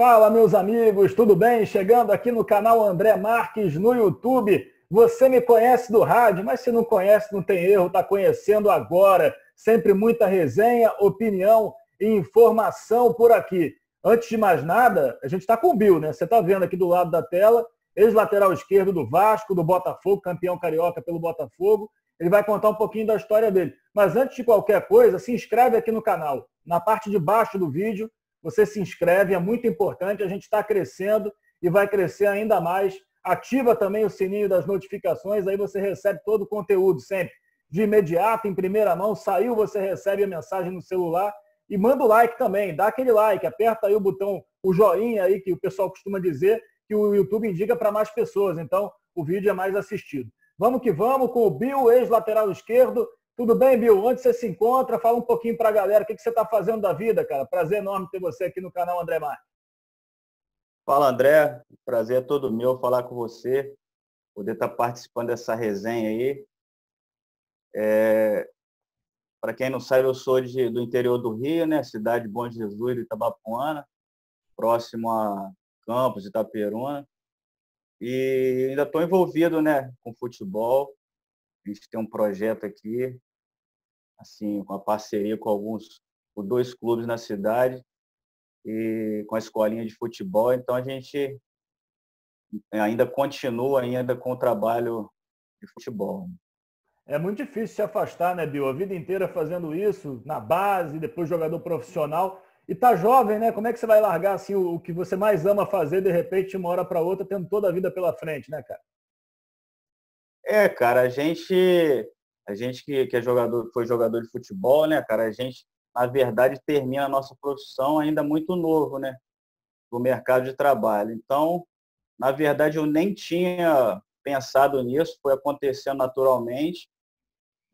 Fala, meus amigos, tudo bem? Chegando aqui no canal André Marques no YouTube. Você me conhece do rádio, mas se não conhece, não tem erro, está conhecendo agora. Sempre muita resenha, opinião e informação por aqui. Antes de mais nada, a gente está com o Bill, né? Você está vendo aqui do lado da tela, ex-lateral esquerdo do Vasco, do Botafogo, campeão carioca pelo Botafogo. Ele vai contar um pouquinho da história dele. Mas antes de qualquer coisa, se inscreve aqui no canal. Na parte de baixo do vídeo, você se inscreve, é muito importante, a gente está crescendo e vai crescer ainda mais. Ativa também o sininho das notificações, aí você recebe todo o conteúdo sempre. De imediato, em primeira mão, saiu, você recebe a mensagem no celular e manda o like também, dá aquele like, aperta aí o botão, o joinha aí, que o pessoal costuma dizer, que o YouTube indica para mais pessoas, então o vídeo é mais assistido. Vamos que vamos com o Bill, ex-lateral esquerdo. Tudo bem, Bill? Onde você se encontra? Fala um pouquinho para a galera. O que você está fazendo da vida, cara? Prazer enorme ter você aqui no canal André Marques. Fala, André. Prazer é todo meu falar com você, poder estar participando dessa resenha aí. Para quem não sabe, eu sou do interior do Rio, né? Cidade de Bom Jesus, de Itabapuana, próximo a Campos, Itaperuna. E ainda estou envolvido, né, com futebol. A gente tem um projeto aqui, assim, com a parceria com dois clubes na cidade e com a escolinha de futebol. Então a gente ainda continua ainda com o trabalho de futebol. É muito difícil se afastar, né, Bill? A vida inteira fazendo isso, na base, depois jogador profissional. E tá jovem, né? Como é que você vai largar assim o que você mais ama fazer, de repente, de uma hora para outra, tendo toda a vida pela frente, né, cara? Cara, a gente que é jogador, foi jogador de futebol, né, cara, a gente, na verdade, termina a nossa profissão ainda muito novo, né, no mercado de trabalho. Então, na verdade, eu nem tinha pensado nisso, foi acontecendo naturalmente.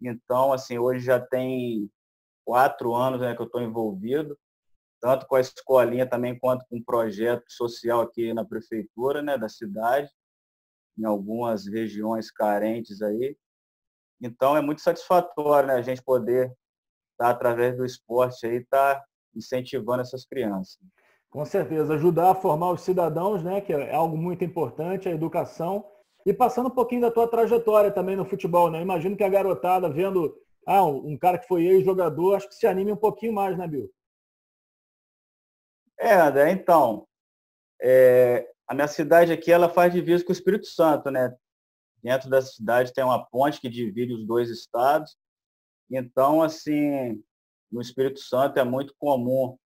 Então, assim, hoje já tem 4 anos, né, que eu estou envolvido, tanto com a escolinha também quanto com um projeto social aqui na prefeitura, né, da cidade, em algumas regiões carentes aí. Então é muito satisfatório, né, a gente poder estar, através do esporte aí, estar incentivando essas crianças. Com certeza, ajudar a formar os cidadãos, né, que é algo muito importante, a educação. E passando um pouquinho da tua trajetória também no futebol, né? Imagino que a garotada vendo um cara que foi ex-jogador, acho que se anime um pouquinho mais, né, Bill? André, então, a minha cidade aqui, ela faz divisa com o Espírito Santo, né? Dentro da cidade tem uma ponte que divide os dois estados. Então, assim, no Espírito Santo é muito comum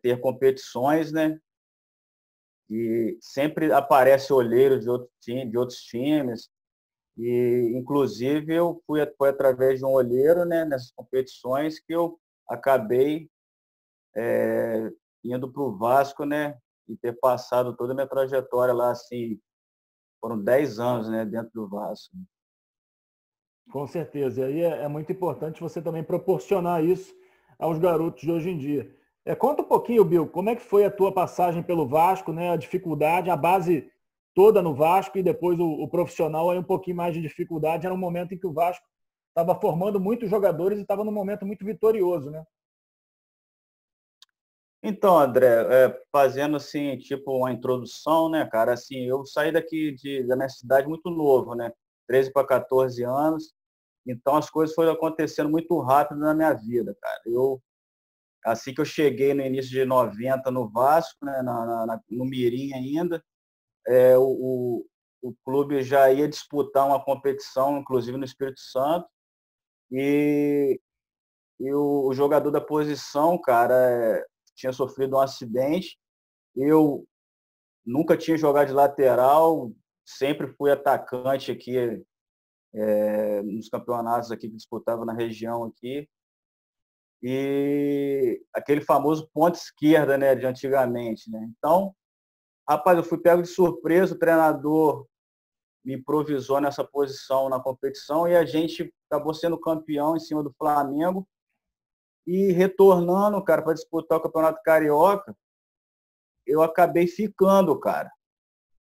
ter competições, né? E sempre aparece olheiro de outros times. E, inclusive, foi através de um olheiro, né, nessas competições que eu acabei indo para o Vasco, né, e ter passado toda a minha trajetória lá, assim, foram 10 anos, né, dentro do Vasco. Com certeza. E aí é muito importante você também proporcionar isso aos garotos de hoje em dia. Conta um pouquinho, Bill, como é que foi a tua passagem pelo Vasco, né? A dificuldade, a base toda no Vasco e depois o profissional aí um pouquinho mais de dificuldade. Era um momento em que o Vasco estava formando muitos jogadores e estava num momento muito vitorioso, né? Então, André, fazendo assim, tipo uma introdução, né, cara, assim, eu saí da minha cidade muito novo, né, 13 para 14 anos, então as coisas foram acontecendo muito rápido na minha vida, cara. Assim que eu cheguei no início de 90 no Vasco, né, no Mirim ainda, o clube já ia disputar uma competição, inclusive no Espírito Santo, e, o jogador da posição, cara, tinha sofrido um acidente. Eu nunca tinha jogado de lateral, sempre fui atacante aqui, nos campeonatos aqui que disputava na região aqui. E aquele famoso ponta esquerda, né, de antigamente, né? Então, rapaz, eu fui pego de surpresa, o treinador me improvisou nessa posição na competição e a gente acabou sendo campeão em cima do Flamengo e retornando, cara, para disputar o Campeonato Carioca, eu acabei ficando, cara.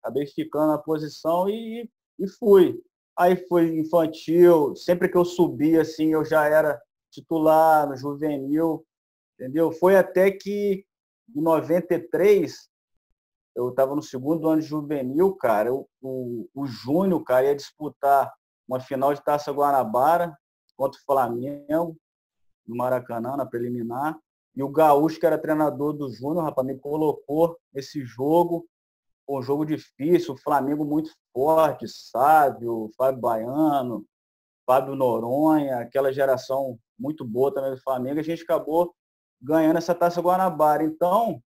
Acabei ficando na posição e fui. Aí foi infantil, sempre que eu subia, assim, eu já era titular no juvenil, entendeu? Foi até que Em 93, eu estava no segundo ano de juvenil, cara. O Júnior, cara, ia disputar uma final de Taça Guanabara contra o Flamengo, no Maracanã, na preliminar. E o Gaúcho, que era treinador do Júnior, rapaz, me colocou nesse jogo. Um jogo difícil, o Flamengo muito forte, Sávio, Fábio Baiano, Fábio Noronha, aquela geração muito boa também do Flamengo. A gente acabou ganhando essa Taça Guanabara. Então,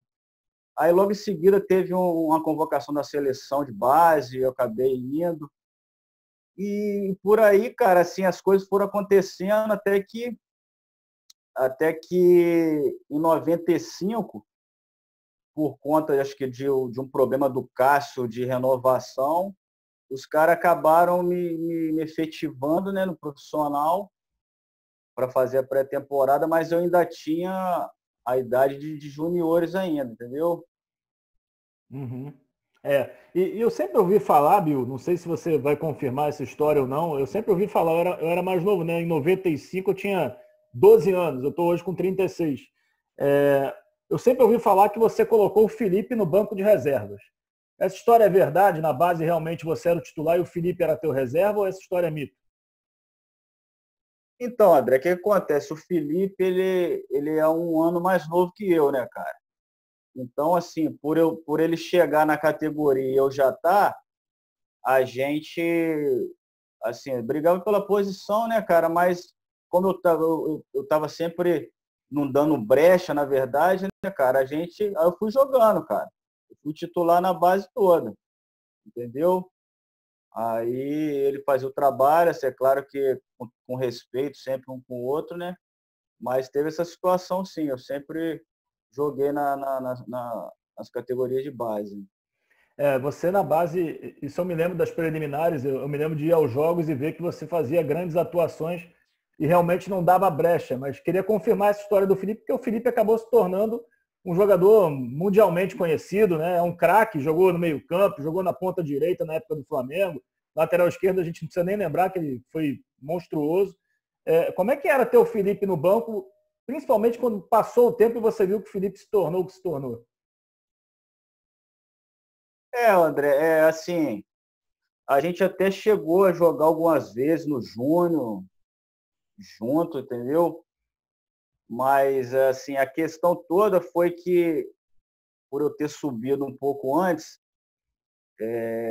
aí logo em seguida teve uma convocação da seleção de base, eu acabei indo. E por aí, cara, assim, as coisas foram acontecendo até que em 95, por conta, acho que de um problema do Cássio de renovação, os caras acabaram me efetivando, né, no profissional para fazer a pré-temporada, mas eu ainda tinha a idade de juniores ainda, entendeu? Uhum. E eu sempre ouvi falar, Bill, não sei se você vai confirmar essa história ou não, eu sempre ouvi falar, eu era mais novo, né? Em 95 eu tinha 12 anos, eu estou hoje com 36. Eu sempre ouvi falar que você colocou o Felipe no banco de reservas. Essa história é verdade? Na base realmente você era o titular e o Felipe era teu reserva ou essa história é mito? Então, André, o que acontece? O Felipe, ele é um ano mais novo que eu, né, cara? Então, assim, por ele chegar na categoria e eu já tá, a gente, assim, brigava pela posição, né, cara? Mas como eu tava sempre não dando brecha, na verdade, né, cara? Aí eu fui jogando, cara. Eu fui titular na base toda, entendeu? Aí ele fazia o trabalho, assim, é claro que com respeito sempre um com o outro, né? Mas teve essa situação, sim. Eu sempre joguei nas categorias de base. Você na base, isso eu me lembro das preliminares, eu me lembro de ir aos jogos e ver que você fazia grandes atuações e realmente não dava brecha, mas queria confirmar essa história do Felipe, porque o Felipe acabou se tornando um jogador mundialmente conhecido, né? É um craque, jogou no meio-campo, jogou na ponta direita na época do Flamengo, lateral esquerdo a gente não precisa nem lembrar que ele foi monstruoso. Como é que era ter o Felipe no banco, principalmente quando passou o tempo e você viu que o Felipe se tornou o que se tornou? André, assim, a gente até chegou a jogar algumas vezes no Júnior, junto, entendeu? Mas, assim, a questão toda foi que, por eu ter subido um pouco antes,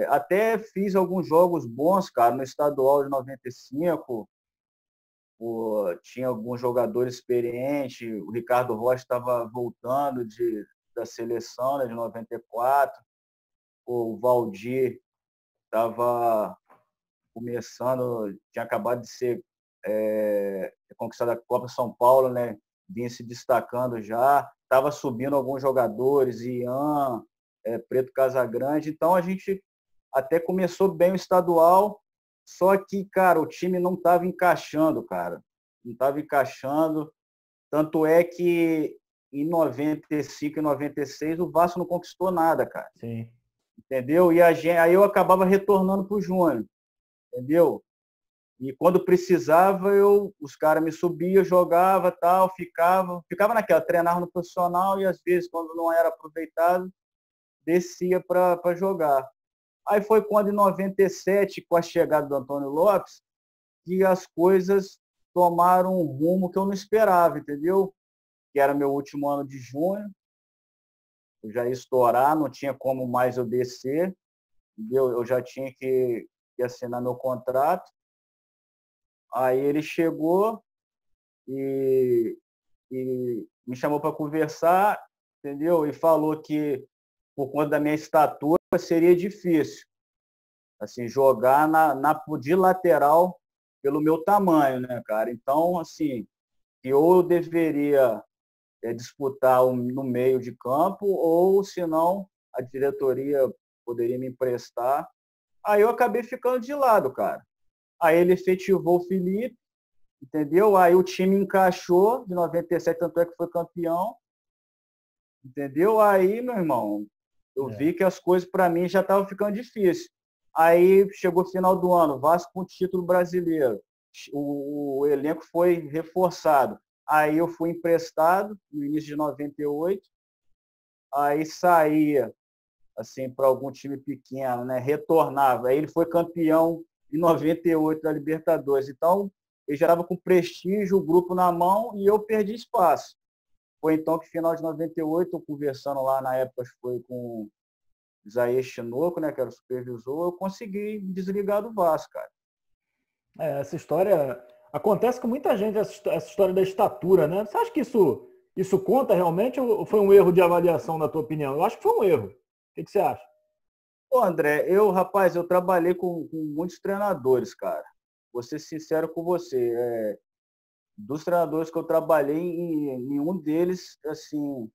até fiz alguns jogos bons, cara, no estadual de 95, tinha alguns jogadores experientes, o Ricardo Rocha estava voltando da seleção, né, de 94, o Valdir estava começando, tinha acabado de ser conquistada a Copa São Paulo, né? Vinha se destacando já, estava subindo alguns jogadores, Ian, Preto Casagrande, então a gente até começou bem o estadual, só que, cara, o time não estava encaixando, cara. Não estava encaixando, tanto é que em 95 e 96 o Vasco não conquistou nada, cara. Sim. Entendeu? E aí eu acabava retornando para o Júnior, entendeu? E quando precisava, os caras me subiam, jogava, tal, ficava naquela, treinava no profissional e às vezes, quando não era aproveitado, descia para jogar. Aí foi quando, em 97, com a chegada do Antônio Lopes, que as coisas tomaram um rumo que eu não esperava, entendeu? Que era meu último ano de junho, eu já ia estourar, não tinha como mais eu descer, entendeu? Eu já tinha que assinar meu contrato. Aí ele chegou e me chamou para conversar, entendeu? E falou que, por conta da minha estatura, seria difícil assim, jogar de lateral pelo meu tamanho, né, cara? Então, assim, eu deveria disputar no meio de campo ou, se não, a diretoria poderia me emprestar. Aí eu acabei ficando de lado, cara. Aí ele efetivou o Felipe, entendeu? Aí o time encaixou de 97, tanto é que foi campeão, entendeu? Aí, meu irmão, eu vi que as coisas para mim já estavam ficando difíceis. Aí chegou o final do ano, Vasco com o título brasileiro. O elenco foi reforçado. Aí eu fui emprestado no início de 98 aí saía assim para algum time pequeno, né? Retornava. Aí ele foi campeão em 98 da Libertadores. Então, ele já estava com prestígio, o grupo na mão, e eu perdi espaço. Foi então que, final de 98, eu conversando lá, na época, acho que foi com o Isaías Chinoco, né, que era o supervisor, eu consegui me desligar do Vasco, cara. Essa história acontece com muita gente, essa história da estatura, né? Você acha que isso conta realmente ou foi um erro de avaliação, na tua opinião? Eu acho que foi um erro. O que você acha? Pô, André, rapaz, eu trabalhei com muitos treinadores, cara. Vou ser sincero com você. Dos treinadores que eu trabalhei, nenhum deles, assim,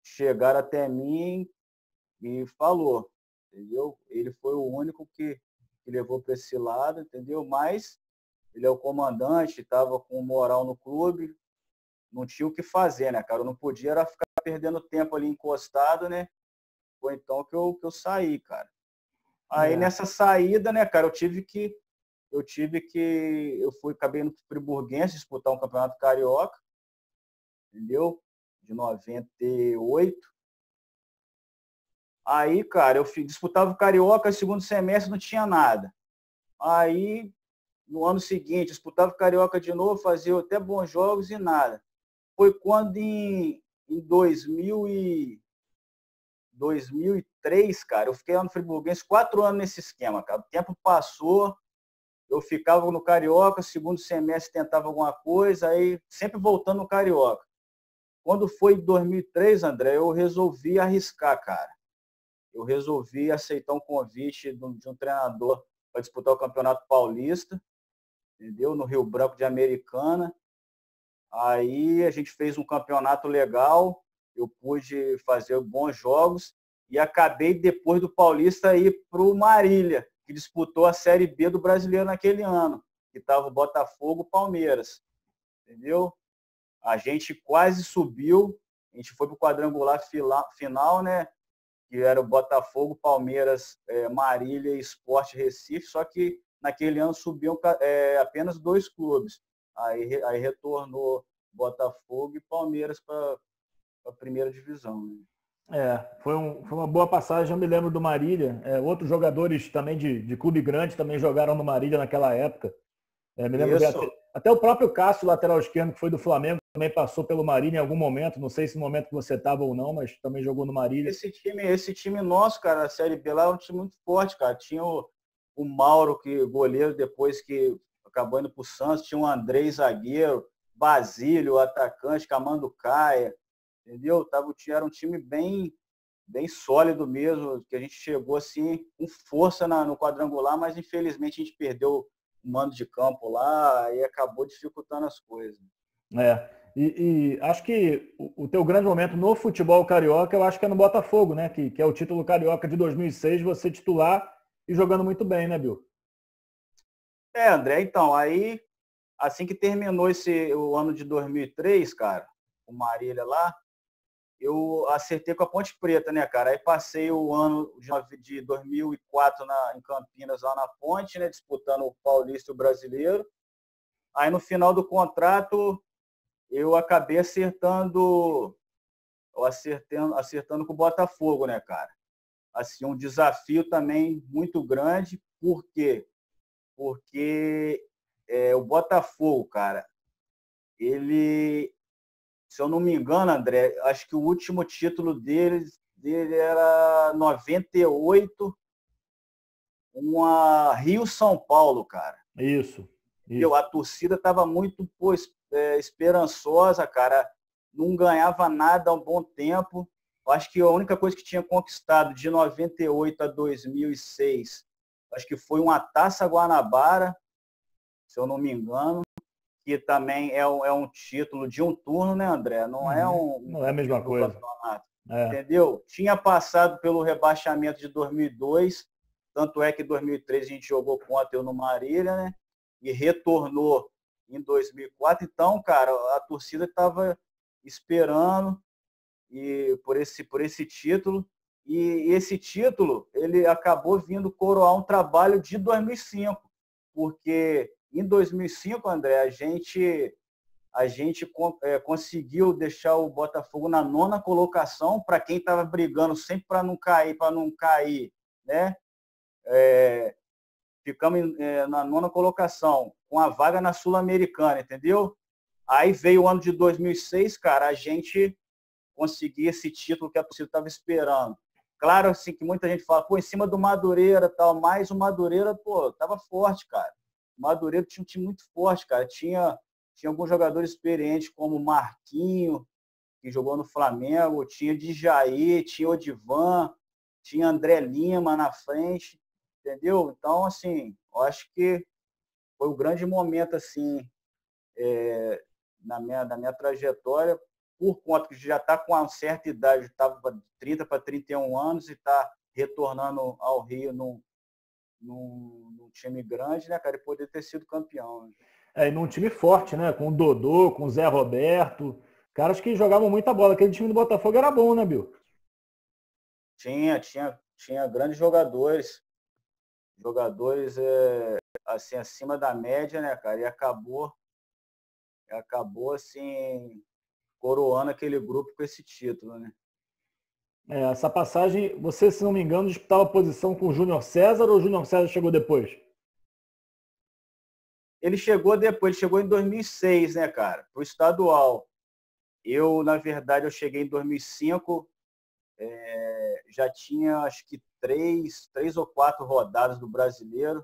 chegaram até mim e falou, entendeu? Ele foi o único que levou para esse lado, entendeu? Mas ele é o comandante, estava com moral no clube, não tinha o que fazer, né, cara? Eu não podia era ficar perdendo tempo ali encostado, né? Foi então que eu saí, cara. Aí nessa saída, né, cara, acabei no Friburguense disputar um campeonato carioca, entendeu? De 98. Aí, cara, disputava o carioca, segundo semestre não tinha nada. Aí, no ano seguinte, disputava o carioca de novo, fazia até bons jogos e nada. Foi quando em 2003, cara, eu fiquei lá no Friburguense 4 anos nesse esquema, cara. O tempo passou, eu ficava no Carioca, segundo semestre tentava alguma coisa, aí sempre voltando no Carioca. Quando foi em 2003, André, eu resolvi arriscar, cara. Eu resolvi aceitar um convite de um treinador para disputar o Campeonato Paulista, entendeu? No Rio Branco de Americana. Aí a gente fez um campeonato legal, eu pude fazer bons jogos e acabei, depois do Paulista, ir para o Marília, que disputou a Série B do Brasileiro naquele ano, que estava o Botafogo e Palmeiras, entendeu? A gente quase subiu, a gente foi para o quadrangular final, né? Que era o Botafogo, Palmeiras, Marília e Sport Recife, só que naquele ano subiam apenas 2 clubes. Aí retornou Botafogo e Palmeiras para a primeira divisão. Né? Foi uma boa passagem, eu me lembro do Marília. Outros jogadores também de clube grande também jogaram no Marília naquela época. Me lembro até o próprio Cássio, lateral esquerdo, que foi do Flamengo, também passou pelo Marília em algum momento. Não sei se no momento que você estava ou não, mas também jogou no Marília. Esse time nosso, cara, a Série B lá é um time muito forte, cara. Tinha o Mauro, que goleiro, depois que acabou indo para o Santos. Tinha o Andrei, zagueiro. Basílio, atacante, Camando Caia. Entendeu? Era um time bem sólido mesmo, que a gente chegou assim com força no quadrangular, mas infelizmente a gente perdeu o mando de campo lá e acabou dificultando as coisas. E acho que o teu grande momento no futebol carioca, eu acho que é no Botafogo, né? Que é o título carioca de 2006, você titular e jogando muito bem, né, Bill? André, então, aí, assim que terminou o ano de 2003, cara, o Marília lá, eu acertei com a Ponte Preta, né, cara? Aí passei o ano de 2004 em Campinas, lá na Ponte, né, disputando o Paulista e o Brasileiro. Aí, no final do contrato, eu acabei acertando com o Botafogo, né, cara? Assim, um desafio também muito grande. Por quê? Porque o Botafogo, cara, ele, se eu não me engano, André, acho que o último título dele era 98, uma Rio-São Paulo, cara. Isso. A torcida estava muito esperançosa, cara. Não ganhava nada há um bom tempo. Acho que a única coisa que tinha conquistado de 98 a 2006, acho que foi uma Taça Guanabara, se eu não me engano, que também é um título de um turno, né, André? Não é não é a mesma coisa. Campeonato. Entendeu? Tinha passado pelo rebaixamento de 2002, tanto é que em 2003 a gente jogou contra eu no Marília, né? E retornou em 2004. Então, cara, a torcida estava esperando por esse título. E esse título, ele acabou vindo coroar um trabalho de 2005, porque em 2005, André, a gente conseguiu deixar o Botafogo na 9ª colocação, para quem estava brigando sempre para não cair, né? Ficamos na 9ª colocação, com a vaga na Sul-Americana, entendeu? Aí veio o ano de 2006, cara, a gente conseguiu esse título que a torcida estava esperando. Claro, assim, que muita gente fala, pô, em cima do Madureira e tal, mas o Madureira, pô, tava forte, cara. O Madureira tinha um time muito forte, cara. Tinha alguns jogadores experientes, como Marquinho, que jogou no Flamengo, tinha Djaí, tinha Odivan, tinha André Lima na frente, entendeu? Então, assim, eu acho que foi um grande momento, assim, da minha trajetória, por conta que já está com uma certa idade, estava de 30 para 31 anos e está retornando ao Rio num time grande, né, cara, e poder ter sido campeão. E num time forte, né? Com o Dodô, com o Zé Roberto, caras que jogavam muita bola. Aquele time do Botafogo era bom, né, Bill? Tinha grandes jogadores assim, acima da média, né, cara, e acabou assim, coroando aquele grupo com esse título, né? Essa passagem, você, se não me engano, disputava a posição com o Júnior César ou o Júnior César chegou depois? Ele chegou depois, ele chegou em 2006, né, cara, pro estadual. Eu, na verdade, eu cheguei em 2005, já tinha acho que três ou 4 rodadas do Brasileiro.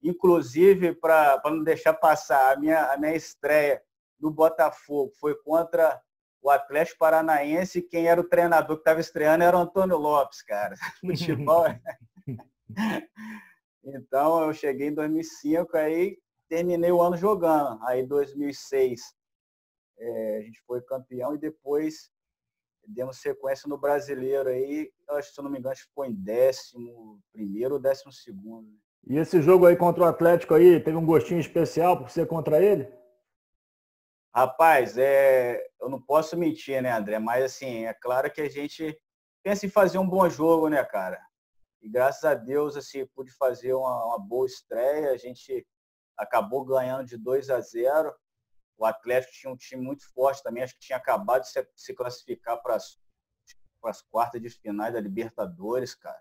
Inclusive, para não deixar passar, a minha estreia no Botafogo foi contra o Atlético Paranaense, e quem era o treinador que estava estreando era o Antônio Lopes, cara. Futebol. Então, eu cheguei em 2005, aí terminei o ano jogando. Aí, em 2006, a gente foi campeão e depois demos sequência no Brasileiro aí, acho que, se eu não me engano, ficou em 11º ou 12º. E esse jogo aí contra o Atlético aí, teve um gostinho especial por ser contra ele? Rapaz, eu não posso mentir, né, André? Mas, assim, é claro que a gente pensa em fazer um bom jogo, né, cara? E graças a Deus, assim, pude fazer uma boa estreia. A gente acabou ganhando de 2-0. O Atlético tinha um time muito forte também, acho que tinha acabado de se classificar para as quartas de finais da Libertadores, cara.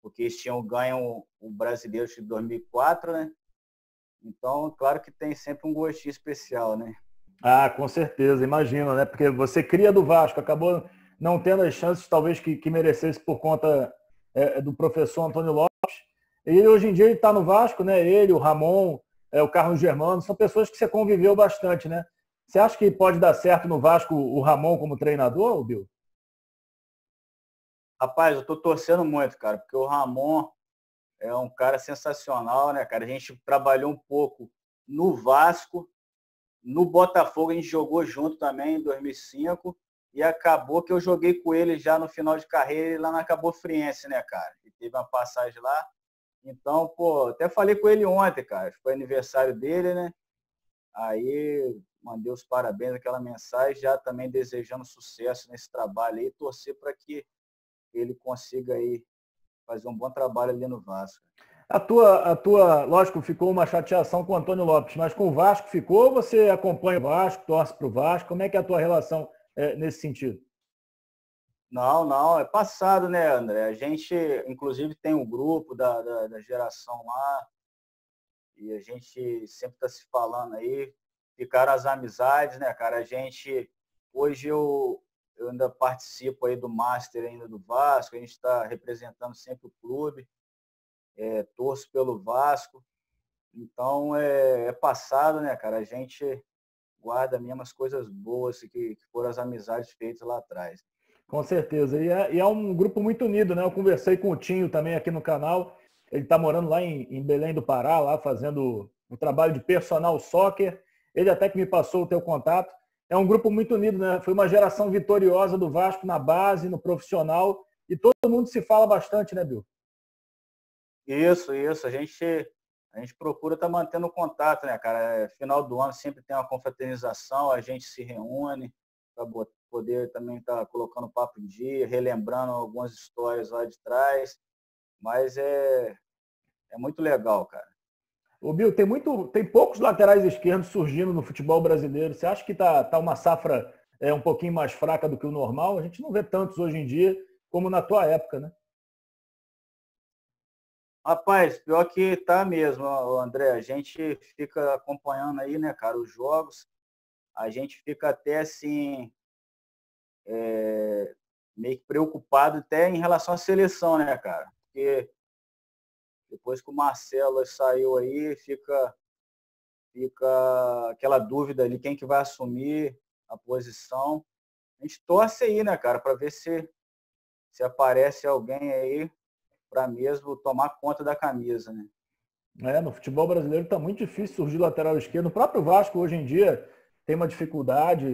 Porque eles tinham ganho o Brasileiro de 2004, né? Então, claro que tem sempre um gostinho especial, né? Ah, com certeza, imagino, né? Porque você cria do Vasco, acabou não tendo as chances, talvez, que merecesse por conta do professor Antônio Lopes. E hoje em dia ele está no Vasco, né? Ele, o Ramon, o Carlos Germano, são pessoas que você conviveu bastante, né? Você acha que pode dar certo no Vasco o Ramon como treinador, Bill? Rapaz, eu tô torcendo muito, cara, porque o Ramon é um cara sensacional, né, cara? A gente trabalhou um pouco no Vasco, no Botafogo a gente jogou junto também em 2005 e acabou que eu joguei com ele já no final de carreira lá na Cabo Friense, né, cara? E teve uma passagem lá. Então, pô, até falei com ele ontem, cara. Foi aniversário dele, né? Aí mandei os parabéns, aquela mensagem, já também desejando sucesso nesse trabalho aí, torcer para que ele consiga aí fazer um bom trabalho ali no Vasco. Lógico, ficou uma chateação com o Antônio Lopes, mas com o Vasco ficou ou você acompanha o Vasco, torce para o Vasco? Como é que é a tua relação nesse sentido? Não, é passado, né, André? A gente, inclusive, tem um grupo da geração lá e a gente sempre está se falando aí. Ficaram as amizades, né, cara? Hoje eu ainda participo aí do Master ainda do Vasco, a gente está representando sempre o clube, torço pelo Vasco. Então, é passado, né, cara? A gente guarda mesmo as coisas boas que foram as amizades feitas lá atrás. Com certeza. E é um grupo muito unido, né? Eu conversei com o Tinho também aqui no canal. Ele está morando lá em Belém do Pará, lá fazendo um trabalho de personal soccer. Ele até que me passou o teu contato. É um grupo muito unido, né? Foi uma geração vitoriosa do Vasco na base, no profissional. E todo mundo se fala bastante, né, Bill? Isso. A gente procura estar mantendo contato, né, cara? Final do ano sempre tem uma confraternização, a gente se reúne para poder também estar colocando papo em dia, relembrando algumas histórias lá de trás. Mas é muito legal, cara. Ô, Bill, tem poucos laterais esquerdos surgindo no futebol brasileiro. Você acha que tá uma safra um pouquinho mais fraca do que o normal? A gente não vê tantos hoje em dia como na tua época, né? Rapaz, pior que tá mesmo, André. A gente fica acompanhando aí, né, cara, os jogos. A gente fica até assim, meio que preocupado até em relação à seleção, né, cara? Porque depois que o Marcelo saiu aí, fica aquela dúvida ali, quem que vai assumir a posição. A gente torce aí, né, cara, para ver se aparece alguém aí para mesmo tomar conta da camisa, né? No futebol brasileiro está muito difícil surgir lateral esquerdo. O próprio Vasco hoje em dia tem uma dificuldade,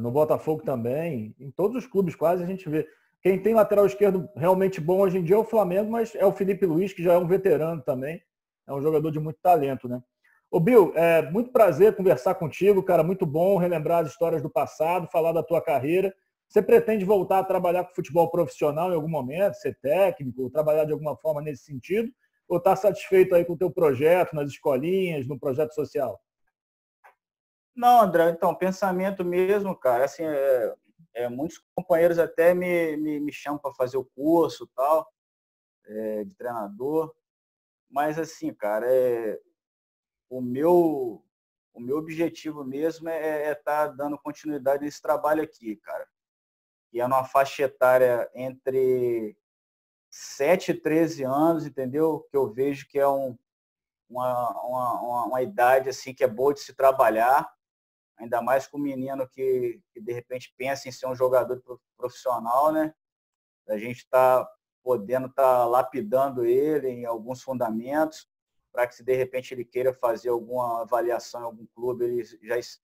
no Botafogo também, em todos os clubes quase a gente vê. Quem tem lateral esquerdo realmente bom hoje em dia é o Flamengo, mas é o Felipe Luiz, que já é um veterano também, é um jogador de muito talento, né? Ô Bill, é muito prazer conversar contigo, cara, muito bom relembrar as histórias do passado, falar da tua carreira. Você pretende voltar a trabalhar com futebol profissional em algum momento, ser técnico, ou trabalhar de alguma forma nesse sentido? Ou está satisfeito aí com o teu projeto, nas escolinhas, no projeto social? Não, André, então, pensamento mesmo, cara, assim, muitos companheiros até me chamam para fazer o curso tal, de treinador, mas assim, cara, o meu, o meu objetivo mesmo é estar dando continuidade nesse trabalho aqui, cara, que é numa faixa etária entre 7 e 13 anos, entendeu? Que eu vejo que é uma idade assim que é boa de se trabalhar, ainda mais com um menino que de repente pensa em ser um jogador profissional, né? A gente está podendo estar lapidando ele em alguns fundamentos, para que se de repente ele queira fazer alguma avaliação em algum clube, ele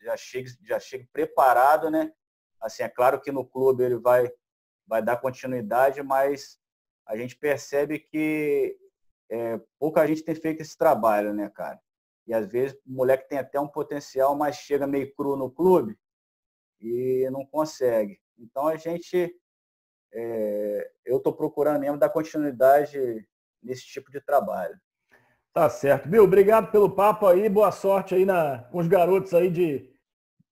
já chegue preparado, né? Assim, é claro que no clube ele vai dar continuidade, mas a gente percebe que pouca gente tem feito esse trabalho, né, cara? E às vezes o moleque tem até um potencial, mas chega meio cru no clube e não consegue. Então eu estou procurando mesmo dar continuidade nesse tipo de trabalho. Tá certo. Bill, obrigado pelo papo aí, boa sorte aí com os garotos aí de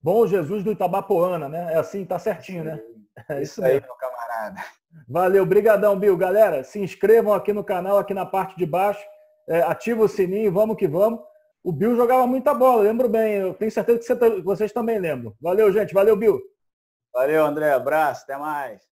Bom Jesus do Itabapoana, né? É assim, tá certinho, né? É isso Isso aí, mesmo. meu camarada. Valeu, brigadão, Bill. Galera, se inscrevam aqui no canal, aqui na parte de baixo, ativa o sininho, vamos que vamos. O Bill jogava muita bola, lembro bem, eu tenho certeza que vocês também lembram. Valeu, gente, valeu, Bill. Valeu, André. Abraço, até mais.